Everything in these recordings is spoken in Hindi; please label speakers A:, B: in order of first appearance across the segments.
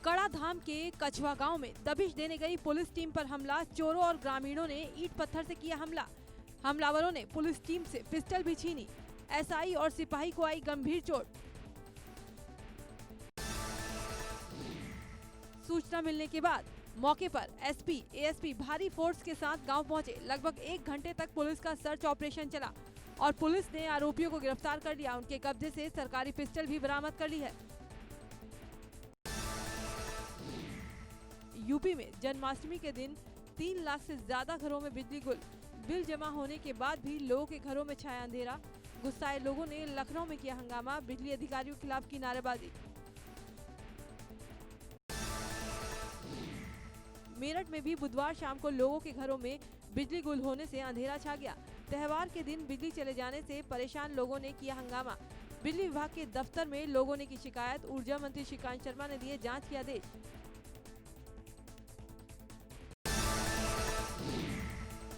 A: कड़ाधाम के कछवा गांव में दबिश देने गई पुलिस टीम पर हमला। चोरों और ग्रामीणों ने ईंट पत्थर से किया हमला। हमलावरों ने पुलिस टीम से पिस्टल भी छीनी। एसआई और सिपाही को आई गंभीर चोट। सूचना मिलने के बाद मौके पर एसपी, एएसपी भारी फोर्स के साथ गांव पहुंचे। लगभग 1 घंटे तक पुलिस का सर्च ऑपरेशन चला और पुलिस ने आरोपियों को गिरफ्तार कर लिया। उनके कब्जे से सरकारी पिस्टल भी बरामद कर ली है। यूपी में जन्माष्टमी के दिन 3 लाख से ज्यादा घरों में बिजली गुल। बिल जमा होने के बाद भी लोगों के घरों में छाया अंधेरा। गुस्साए लोगों ने लखनऊ में किया हंगामा। बिजली अधिकारियों के खिलाफ की नारेबाजी। मेरठ में भी बुधवार शाम को लोगों के घरों में बिजली गुल होने से अंधेरा छा गया। त्योहार के दिन बिजली चले जाने से परेशान लोगों ने किया हंगामा। बिजली विभाग के दफ्तर में लोगों ने की शिकायत। ऊर्जा मंत्री श्रीकांत शर्मा ने दिए जांच के आदेश।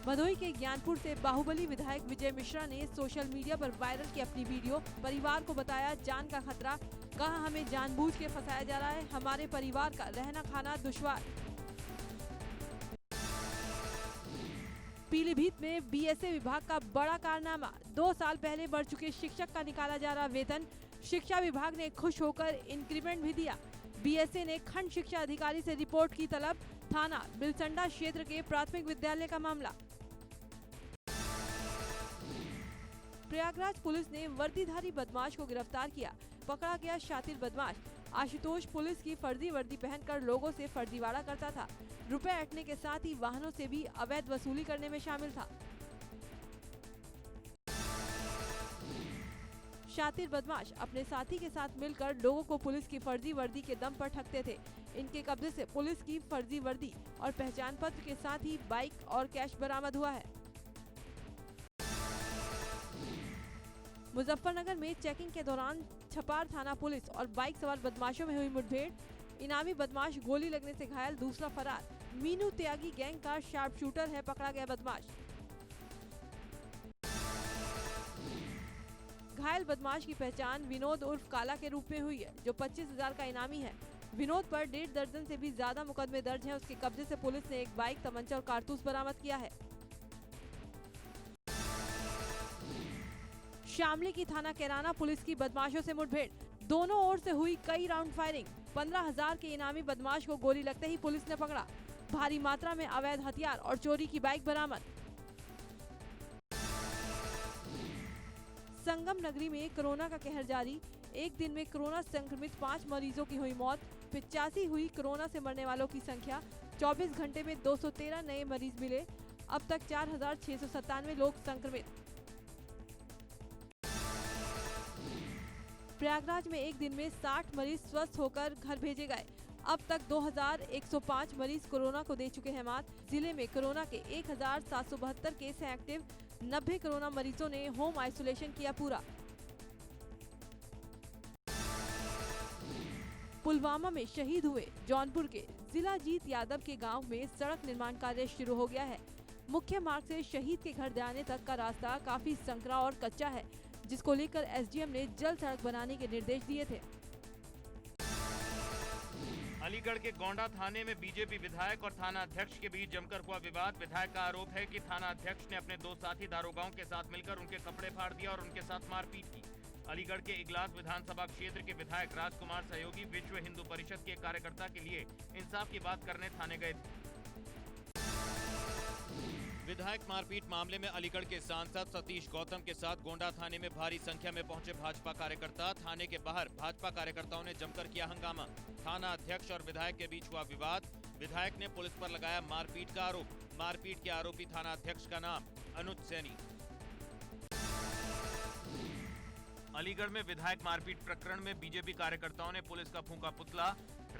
A: भदोही के ज्ञानपुर से बाहुबली विधायक विजय मिश्रा ने सोशल मीडिया पर वायरल की अपनी वीडियो। परिवार को बताया जान का खतरा। कहा हमें जानबूझ के फंसाया जा रहा है। हमारे परिवार का रहना खाना दुश्वार। पीलीभीत में बीएसए विभाग का बड़ा कारनामा। 2 साल पहले बढ़ चुके शिक्षक का निकाला जा रहा वेतन। शिक्षा विभाग ने खुश होकर इंक्रीमेंट भी दिया। बीएसए ने खंड शिक्षा अधिकारी से रिपोर्ट की तलब। थाना बिलसंडा क्षेत्र के प्राथमिक विद्यालय का मामला। प्रयागराज पुलिस ने वर्दीधारी बदमाश को गिरफ्तार किया। पकड़ा गया शातिर बदमाश आशुतोष पुलिस की फर्जी वर्दी पहनकर लोगों से फर्जीवाड़ा करता था। रुपए ऐंठने के साथ ही वाहनों से भी अवैध वसूली करने में शामिल था। शातिर बदमाश अपने साथी के साथ मिलकर लोगों को पुलिस की फर्जी वर्दी के दम पर ठगते थे। इनके कब्जे से पुलिस की फर्जी वर्दी और पहचान पत्र के साथ ही बाइक और कैश बरामद हुआ है। मुजफ्फरनगर में चेकिंग के दौरान छपार थाना पुलिस और बाइक सवार बदमाशों में हुई मुठभेड़। इनामी बदमाश गोली लगने से घायल, दूसरा फरार। मीनू त्यागी गैंग का शार्प शूटर है, पकड़ा गया बदमाश। घायल बदमाश की पहचान विनोद उर्फ काला के रूप में हुई है, जो 25,000 का इनामी है। विनोद पर 1.5 दर्जन से भी ज्यादा मुकदमे दर्ज हैं। उसके कब्जे से पुलिस ने एक बाइक, तमंचा और कारतूस बरामद किया है। शामली की थाना कैराना पुलिस की बदमाशों से मुठभेड़। दोनों ओर से हुई कई राउंड फायरिंग। 15,000 के इनामी बदमाश को गोली लगते ही पुलिस ने पकड़ा। भारी मात्रा में अवैध हथियार और चोरी की बाइक बरामद। संगम नगरी में कोरोना का कहर जारी। एक दिन में कोरोना संक्रमित 5 मरीजों की हुई मौत। 85 हुई कोरोना से मरने वालों की संख्या। 24 घंटे में 213 नए मरीज मिले। अब तक 4,697 लोग संक्रमित। प्रयागराज में एक दिन में 60 मरीज स्वस्थ होकर घर भेजे गए। अब तक 2,105 मरीज कोरोना को दे चुके हैं मात। जिले में कोरोना के 1,772 केस हैं एक्टिव। 90 कोरोना मरीजों ने होम आइसोलेशन किया पूरा। पुलवामा में शहीद हुए जौनपुर के जिला जीत यादव के गांव में सड़क निर्माण कार्य शुरू हो गया है। मुख्य मार्ग से शहीद के घर जाने तक का रास्ता काफी संकरा और कच्चा है, जिसको लेकर एसडीएम ने जल्द सड़क बनाने के निर्देश दिए थे।
B: अलीगढ़ के गोंडा थाने में बीजेपी विधायक और थाना अध्यक्ष के बीच जमकर हुआ विवाद। विधायक का आरोप है कि थाना अध्यक्ष ने अपने 2 साथी दारोगाओं के साथ मिलकर उनके कपड़े फाड़ दिया और उनके साथ मारपीट की। अलीगढ़ के इगलास विधानसभा क्षेत्र के विधायक राजकुमार सहयोगी विश्व हिंदू परिषद के कार्यकर्ता के लिए इंसाफ की बात करने थाने गए थे। विधायक मारपीट मामले में अलीगढ़ के सांसद सतीश गौतम के साथ गोंडा थाने में भारी संख्या में पहुंचे भाजपा कार्यकर्ता। थाने के बाहर भाजपा कार्यकर्ताओं ने जमकर किया हंगामा। थाना अध्यक्ष और विधायक के बीच हुआ विवाद। विधायक ने पुलिस पर लगाया मारपीट का आरोप। मारपीट के आरोपी थाना अध्यक्ष का नाम अनुज सैनी। अलीगढ़ में विधायक मारपीट प्रकरण में बीजेपी कार्यकर्ताओं ने पुलिस का फूंका पुतला।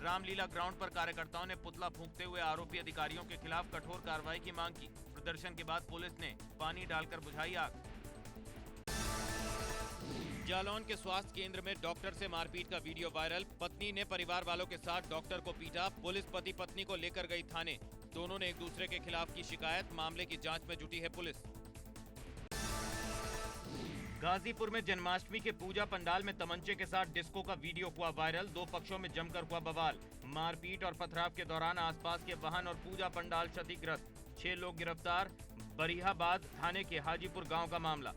B: रामलीला ग्राउंड पर कार्यकर्ताओं ने पुतला फूंकते हुए आरोपी अधिकारियों के खिलाफ कठोर कार्रवाई की मांग की। प्रदर्शन के बाद पुलिस ने पानी डालकर बुझाई आग। जालौन के स्वास्थ्य केंद्र में डॉक्टर से मारपीट का वीडियो वायरल। पत्नी ने परिवार वालों के साथ डॉक्टर को पीटा। पुलिस पति पत्नी को लेकर गई थाने। दोनों ने एक दूसरे के खिलाफ की शिकायत। मामले की जांच में जुटी है पुलिस। गाजीपुर में जन्माष्टमी के पूजा पंडाल में तमंचे के साथ डिस्को का वीडियो हुआ वायरल। दो पक्षों में जमकर हुआ बवाल। मारपीट और पथराव के दौरान आसपास के वाहन और पूजा पंडाल क्षतिग्रस्त। 6 लोग गिरफ्तार। बरिहाबाद थाने के हाजीपुर गांव का मामला।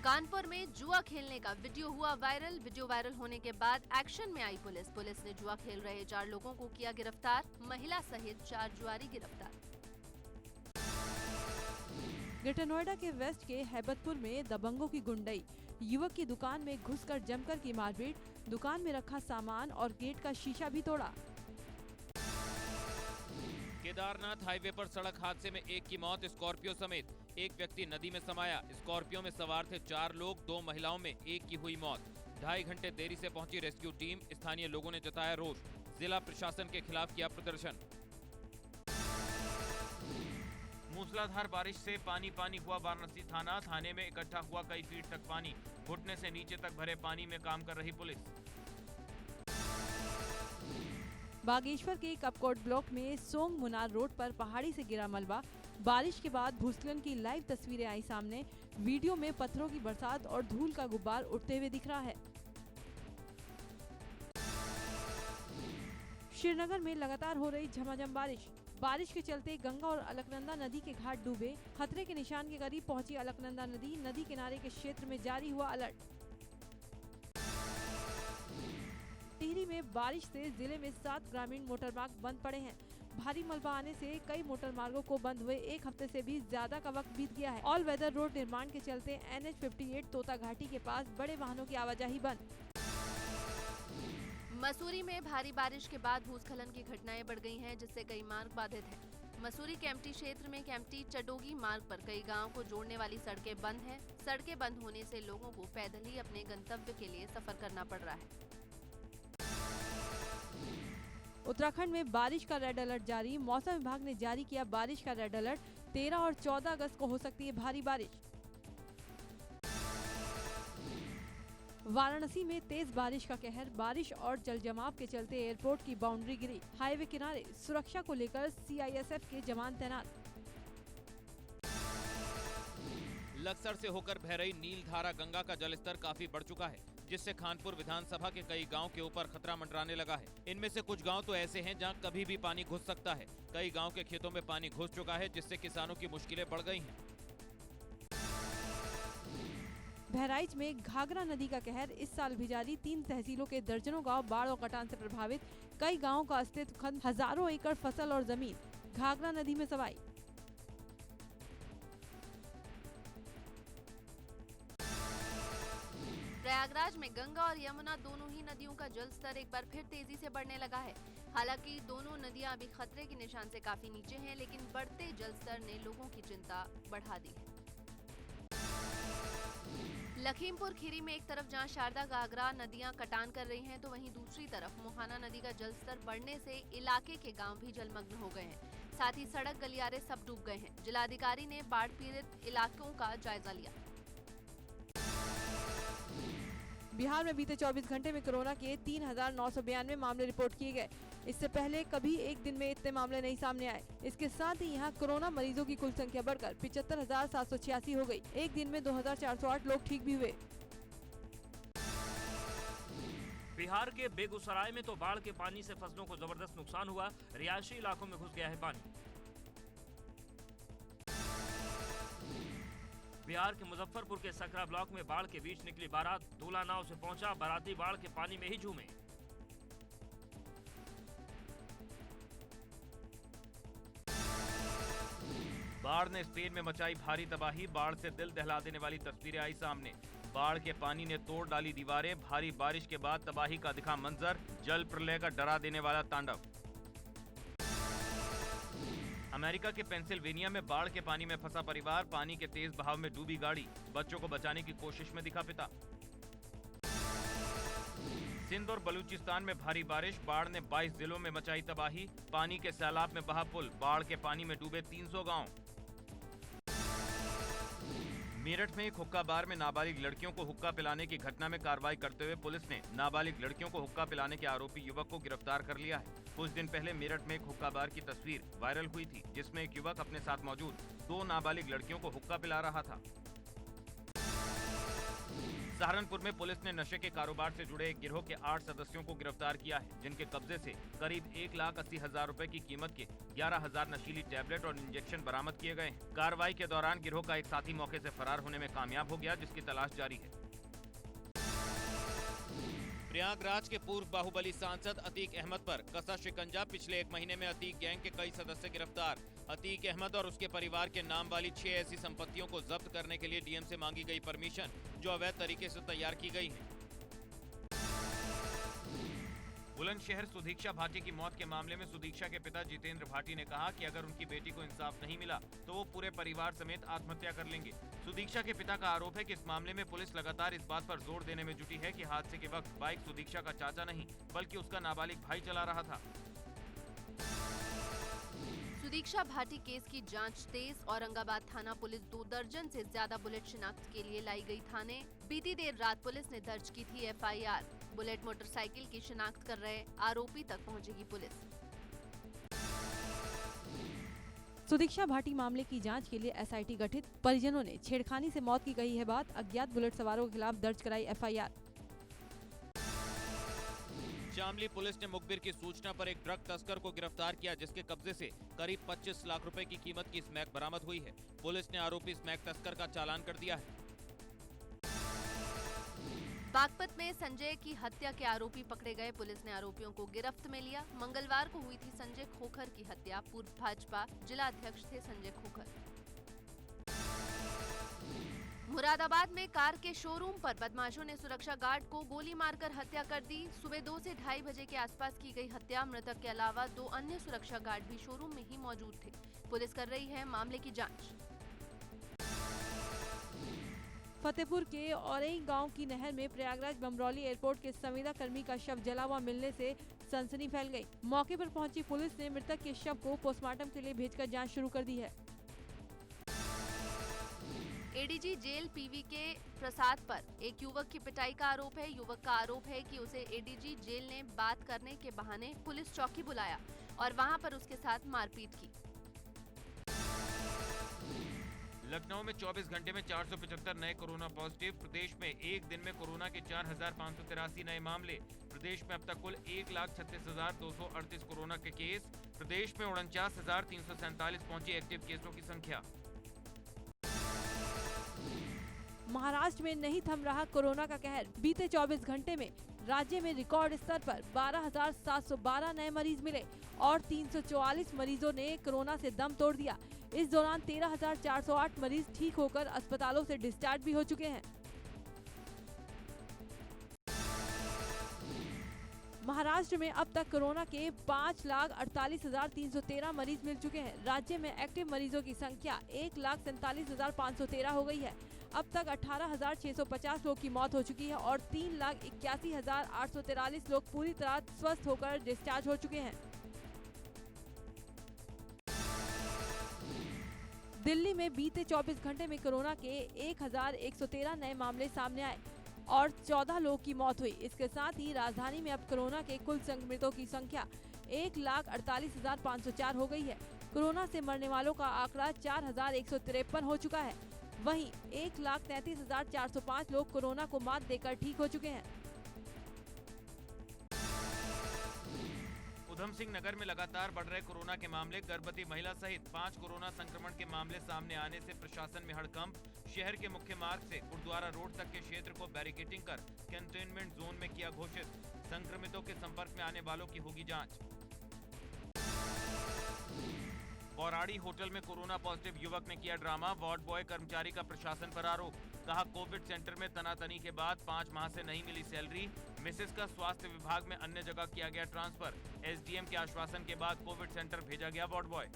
C: कानपुर में जुआ खेलने का वीडियो हुआ वायरल। वीडियो वायरल होने के बाद एक्शन में आई पुलिस। पुलिस ने जुआ खेल रहे 4 लोगों को किया गिरफ्तार। महिला सहित 4 जुआरी गिरफ्तार।
A: ग्रेटर नोएडा के वेस्ट के हैबतपुर में दबंगों की गुंडई। युवक की दुकान में घुसकर जमकर की मारपीट। दुकान में रखा सामान और गेट का शीशा भी तोड़ा।
D: केदारनाथ हाईवे पर सड़क हादसे में एक की मौत, स्कॉर्पियो समेत। एक व्यक्ति नदी में समाया। स्कॉर्पियो में सवार थे 4 लोग, 2 महिलाओं में एक की हुई मौत। 2.5 घंटे देरी से पहुंची रेस्क्यू टीम। स्थानीय लोगों ने जताया रोष। जिला प्रशासन के खिलाफ किया प्रदर्शन।
B: मूसलाधार बारिश से पानी पानी हुआ वाराणसी थाना। थाने में इकट्ठा हुआ कई फीट तक पानी। घुटने से नीचे तक भरे पानी में काम कर रही पुलिस।
A: बागेश्वर के कपकोट ब्लॉक में सोंग मुनार रोड पर पहाड़ी से गिरा मलबा। बारिश के बाद भूस्खलन की लाइव तस्वीरें आई सामने। वीडियो में पत्थरों की बरसात और धूल का गुब्बार उड़ते हुए दिख रहा है। श्रीनगर में लगातार हो रही झमाझम बारिश। बारिश के चलते गंगा और अलकनंदा नदी के घाट डूबे। खतरे के निशान के करीब पहुंची अलकनंदा नदी। नदी किनारे के क्षेत्र में जारी हुआ अलर्ट। टिहरी में बारिश से जिले में 7 ग्रामीण मोटरमार्ग बंद पड़े हैं। भारी मलबा आने से कई मोटरमार्गों को बंद हुए 1 हफ्ते से भी ज्यादा का वक्त बीत गया है। ऑल वेदर रोड निर्माण के चलते NH 58 तोता घाटी के पास बड़े वाहनों की आवाजाही बंद।
C: मसूरी में भारी बारिश के बाद भूस्खलन की घटनाएं बढ़ गई हैं, जिससे कई मार्ग बाधित हैं। मसूरी केम्प्टी क्षेत्र में केम्प्टी चडोगी मार्ग पर कई गांवों को जोड़ने वाली सड़कें बंद हैं। सड़कें बंद होने से लोगों को पैदल ही अपने गंतव्य के लिए सफर करना पड़ रहा है।
A: उत्तराखंड में बारिश का रेड अलर्ट जारी। मौसम विभाग ने जारी किया बारिश का रेड अलर्ट। 13 और 14 अगस्त को हो सकती है भारी बारिश। वाराणसी में तेज बारिश का कहर। बारिश और जलजमाव के चलते एयरपोर्ट की बाउंड्री गिरी। हाईवे किनारे सुरक्षा को लेकर CISF के जवान तैनात।
D: लक्सर से होकर बह रही नीलधारा गंगा का जलस्तर काफी बढ़ चुका है, जिससे खानपुर विधानसभा के कई गांव के ऊपर खतरा मंडराने लगा है। इनमें से कुछ गांव तो ऐसे हैं जहां कभी भी पानी घुस सकता है। कई गांव के खेतों में पानी घुस चुका है, जिससे किसानों की मुश्किलें बढ़ गई हैं।
A: बहराइच में घाघरा नदी का कहर। इस साल भी जारी। 3 तहसीलों के दर्जनों गांव बाढ़ और कटान से प्रभावित। कई गांवों का अस्तित्व खत्म। हजारों एकड़ फसल और जमीन घाघरा नदी में सवाई।
C: प्रयागराज में गंगा और यमुना दोनों ही नदियों का जल स्तर एक बार फिर तेजी से बढ़ने लगा है। हालांकि दोनों नदियां अभी खतरे के निशान से काफी नीचे हैं, लेकिन बढ़ते जल स्तर ने लोगों की चिंता बढ़ा दी है। लखीमपुर खीरी में एक तरफ जहां शारदा घाघरा नदियां कटान कर रही हैं, तो वहीं दूसरी तरफ मोहाना नदी का जलस्तर बढ़ने से इलाके के गांव भी जलमग्न हो गए हैं। साथ ही सड़क गलियारे सब डूब गए हैं। जिलाधिकारी ने बाढ़ पीड़ित इलाकों का जायजा लिया।
A: बिहार में बीते 24 घंटे में कोरोना के 3,992 मामले रिपोर्ट किए गए। इससे पहले कभी एक दिन में इतने मामले नहीं सामने आए। इसके साथ ही यहां कोरोना मरीजों की कुल संख्या बढ़कर 75,786 हो गई। एक दिन में 2,408 लोग ठीक भी हुए।
E: बिहार के बेगूसराय में तो बाढ़ के पानी से फसलों को जबरदस्त नुकसान हुआ। रिहायशी इलाकों में घुस गया है पानी। बिहार के मुजफ्फरपुर के सकरा ब्लॉक में बाढ़ के बीच निकली बारात। दूल्हा नाव से पहुंचा, बाराती बाढ़ के पानी में ही झूमे।
B: बाढ़ ने स्पेन में मचाई भारी तबाही। बाढ़ से दिल दहला देने वाली तस्वीरें आई सामने। बाढ़ के पानी ने तोड़ डाली दीवारें। भारी बारिश के बाद तबाही का दिखा मंजर। जल प्रलय का डरा देने वाला तांडव। अमेरिका के पेंसिल्वेनिया में बाढ़ के पानी में फंसा परिवार। पानी के तेज बहाव में डूबी गाड़ी। बच्चों को बचाने की कोशिश में दिखा पिता। सिंध और बलूचिस्तान में भारी बारिश। बाढ़ ने 22 जिलों में मचाई तबाही। पानी के सैलाब में बहा पुल। बाढ़ के पानी में डूबे 300 गांव। मेरठ में एक हुक्का बार में नाबालिग लड़कियों को हुक्का पिलाने की घटना में कार्रवाई करते हुए पुलिस ने नाबालिग लड़कियों को हुक्का पिलाने के आरोपी युवक को गिरफ्तार कर लिया है। कुछ दिन पहले मेरठ में एक हुक्का बार की तस्वीर वायरल हुई थी, जिसमें एक युवक अपने साथ मौजूद 2 नाबालिग लड़कियों को हुक्का पिला रहा था। सहारनपुर में पुलिस ने नशे के कारोबार से जुड़े एक गिरोह के 8 सदस्यों को गिरफ्तार किया है, जिनके कब्जे से करीब 1,80,000 रुपए की कीमत के 11,000 नशीली टैबलेट और इंजेक्शन बरामद किए गए हैं। कार्रवाई के दौरान गिरोह का एक साथी मौके से फरार होने में कामयाब हो गया, जिसकी तलाश जारी है।
D: प्रयागराज के पूर्व बाहुबली सांसद अतीक अहमद पर कसा शिकंजा। पिछले 1 महीने में अतीक गैंग के कई सदस्य गिरफ्तार। अतीक अहमद और उसके परिवार के नाम वाली 6 ऐसी संपत्तियों को जब्त करने के लिए डीएम से मांगी गई परमिशन, जो अवैध तरीके से तैयार की गई है।
B: बुलंदशहर सुदीक्षा भाटी की मौत के मामले में सुदीक्षा के पिता जितेंद्र भाटी ने कहा कि अगर उनकी बेटी को इंसाफ नहीं मिला तो वो पूरे परिवार समेत आत्महत्या कर लेंगे। सुदीक्षा के पिता का आरोप है कि इस मामले में पुलिस लगातार इस बात पर जोर देने में जुटी है कि हादसे के वक्त बाइक सुदीक्षा का चाचा नहीं बल्कि उसका नाबालिग भाई चला रहा था।
C: सुदीक्षा भाटी केस की जांच तेज। औरंगाबाद थाना पुलिस 2 दर्जन से ज्यादा बुलेट शिनाख्त के लिए लाई गई थाने। बीती देर रात पुलिस ने दर्ज की थी एफआईआर। बुलेट मोटरसाइकिल की शिनाख्त कर रहे आरोपी तक पहुंचेगी पुलिस।
A: सुदीक्षा भाटी मामले की जांच के लिए एसआईटी गठित। परिजनों ने छेड़खानी से मौत की कही है बात। अज्ञात बुलेट सवारों के खिलाफ दर्ज कराई एफआईआर।
D: शामली पुलिस ने मुखबिर की सूचना पर एक ड्रग तस्कर को गिरफ्तार किया, जिसके कब्जे से करीब 25 लाख रुपए की कीमत की स्मैक बरामद हुई है। पुलिस ने आरोपी स्मैक तस्कर का चालान कर दिया है।
C: बागपत में संजय की हत्या के आरोपी पकड़े गए। पुलिस ने आरोपियों को गिरफ्त में लिया। मंगलवार को हुई थी संजय खोखर की हत्या। पूर्व भाजपा जिला अध्यक्ष थे संजय खोखर। मुरादाबाद में कार के शोरूम पर बदमाशों ने सुरक्षा गार्ड को गोली मारकर हत्या कर दी। सुबह 2 से 2:30 बजे के आसपास की गई हत्या। मृतक के अलावा 2 अन्य सुरक्षा गार्ड भी शोरूम में ही मौजूद थे। पुलिस कर रही है मामले की जांच।
A: फतेहपुर के औरई गांव की नहर में प्रयागराज बमरौली एयरपोर्ट के संविदा कर्मी का शव जला हुआ मिलने से सनसनी फैल गई। मौके पर पहुंची पुलिस ने मृतक के शव को पोस्टमार्टम के लिए भेजकर जांच शुरू कर दी है।
C: एडीजी जेल पीवीके प्रसाद पर एक युवक की पिटाई का आरोप है। युवक का आरोप है कि उसे एडीजी जेल ने बात करने के बहाने पुलिस चौकी बुलाया और वहां पर उसके साथ मारपीट की।
B: लखनऊ में 24 घंटे में 475 नए कोरोना पॉजिटिव। प्रदेश में एक दिन में कोरोना के 4,583 नए मामले। प्रदेश में अब तक कुल 1,36,238 कोरोना के केस। प्रदेश में 49,347 पहुंची एक्टिव केसों की संख्या।
A: महाराष्ट्र में नहीं थम रहा कोरोना का कहर। बीते 24 घंटे में राज्य में रिकॉर्ड स्तर पर 12,712 नए मरीज मिले और 344 मरीजों ने कोरोना से दम तोड़ दिया। इस दौरान 13,408 मरीज ठीक होकर अस्पतालों से डिस्चार्ज भी हो चुके हैं। महाराष्ट्र में अब तक कोरोना के 5,48,313 मरीज मिल चुके हैं। राज्य में एक्टिव मरीजों की संख्या 1,47,513 हो गई है। अब तक 18,650 लोग की मौत हो चुकी है और 3,81,843 लोग पूरी तरह स्वस्थ होकर डिस्चार्ज हो चुके हैं। दिल्ली में बीते 24 घंटे में कोरोना के 1,113 नए मामले सामने आए और 14 लोगों की मौत हुई। इसके साथ ही राजधानी में अब कोरोना के कुल संक्रमितों की संख्या 1,48,504 हो गई है। कोरोना से मरने वालों का आंकड़ा 4,153 हो चुका है। वहीं 1,33,405 लोग कोरोना को मात देकर ठीक हो चुके हैं।
B: उधम सिंह नगर में लगातार बढ़ रहे कोरोना के मामले। गर्भवती महिला सहित 5 कोरोना संक्रमण के मामले सामने आने से प्रशासन में हड़कंप। शहर के मुख्य मार्ग से गुरुद्वारा रोड तक के क्षेत्र को बैरिकेडिंग कर कंटेनमेंट जोन में किया घोषित। संक्रमितों के संपर्क में आने वालों की होगी जांच। बौराड़ी होटल में कोरोना पॉजिटिव युवक ने किया ड्रामा। वार्ड बॉय कर्मचारी का प्रशासन पर आरोप। कहा कोविड सेंटर में तनातनी के बाद 5 माह से नहीं मिली सैलरी। मिसेस का स्वास्थ्य विभाग में अन्य जगह किया गया ट्रांसफर। एसडीएम के आश्वासन के बाद कोविड सेंटर भेजा गया वार्ड बॉय।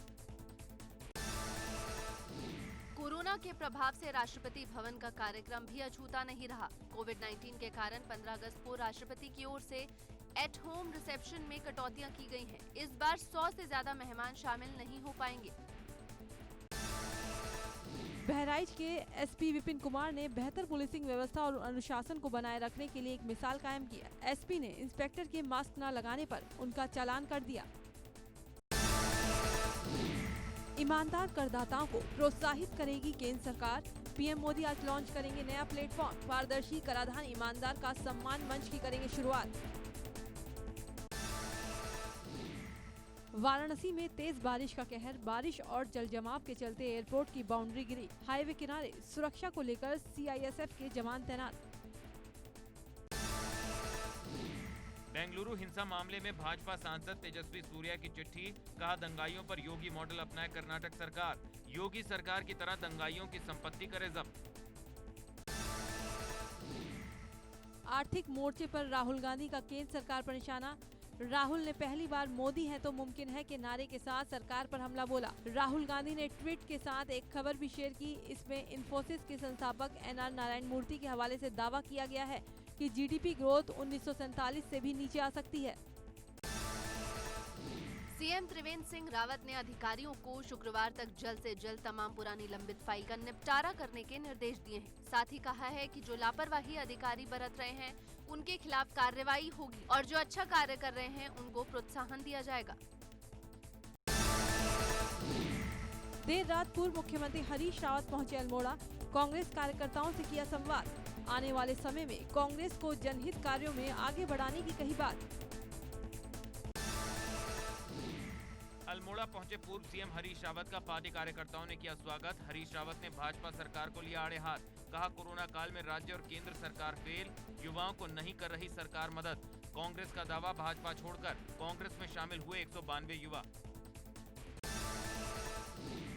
C: कोरोना के प्रभाव से राष्ट्रपति भवन का कार्यक्रम भी अछूता नहीं रहा। कोविड-19 के कारण 15 अगस्त को राष्ट्रपति की ओर से एट होम रिसेप्शन में कटौतियां की गई हैं। इस बार 100 से ज्यादा मेहमान शामिल नहीं हो पाएंगे।
A: बहराइच के एसपी विपिन कुमार ने बेहतर पुलिसिंग व्यवस्था और अनुशासन को बनाए रखने के लिए एक मिसाल कायम किया। एसपी ने इंस्पेक्टर के मास्क न लगाने पर उनका चालान कर दिया। ईमानदार करदाताओं को प्रोत्साहित करेगी केंद्र सरकार। पीएम मोदी आज लॉन्च करेंगे नया प्लेटफॉर्म। पारदर्शी कराधान ईमानदार का सम्मान मंच की करेंगे शुरुआत। वाराणसी में तेज बारिश का कहर। बारिश और जलजमाव के चलते एयरपोर्ट की बाउंड्री गिरी। हाईवे किनारे सुरक्षा को लेकर सीआईएसएफ के जवान तैनात।
B: बेंगलुरु हिंसा मामले में भाजपा सांसद तेजस्वी सूर्या की चिट्ठी। कहा दंगाइयों पर योगी मॉडल अपनाए कर्नाटक सरकार। योगी सरकार की तरह दंगाइयों की संपत्ति करे जब्त।
A: आर्थिक मोर्चे पर राहुल गांधी का केंद्र सरकार पर निशाना। राहुल ने पहली बार मोदी है तो मुमकिन है के नारे के साथ सरकार पर हमला बोला। राहुल गांधी ने ट्वीट के साथ एक खबर भी शेयर की। इसमें इन्फोसिस के संस्थापक एनआर नारायण मूर्ति के हवाले से दावा किया गया है कि जीडीपी ग्रोथ 1947 से भी नीचे आ सकती है।
C: सीएम त्रिवेंद्र सिंह रावत ने अधिकारियों को शुक्रवार तक जल्द से जल्द तमाम पुरानी लंबित फाइल का निपटारा करने के निर्देश दिए हैं। साथ ही कहा है कि जो लापरवाही अधिकारी बरत रहे हैं उनके खिलाफ कार्रवाई होगी और जो अच्छा कार्य कर रहे हैं उनको प्रोत्साहन दिया जाएगा।
A: देर रात पूर्व मुख्यमंत्री हरीश रावत पहुंचे अल्मोड़ा। कांग्रेस कार्यकर्ताओं से किया संवाद। आने वाले समय में कांग्रेस को जनहित कार्यों में आगे बढ़ाने की कही बात।
B: अल्मोड़ा पहुंचे पूर्व सीएम हरीश रावत का पार्टी कार्यकर्ताओं ने किया स्वागत। हरीश रावत ने भाजपा सरकार को लिया आड़े हाथ। कहा कोरोना काल में राज्य और केंद्र सरकार फेल। युवाओं को नहीं कर रही सरकार मदद। कांग्रेस का दावा भाजपा छोड़कर कांग्रेस में शामिल हुए 192 युवा।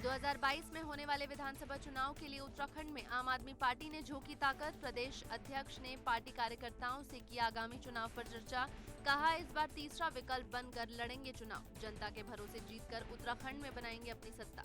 C: 2022 में होने वाले विधानसभा चुनाव के लिए उत्तराखंड में आम आदमी पार्टी ने झोंकी ताकत। प्रदेश अध्यक्ष ने पार्टी कार्यकर्ताओं से किया आगामी चुनाव पर चर्चा। कहा इस बार तीसरा विकल्प बनकर लड़ेंगे चुनाव। जनता के भरोसे जीतकर उत्तराखंड में बनाएंगे अपनी सत्ता।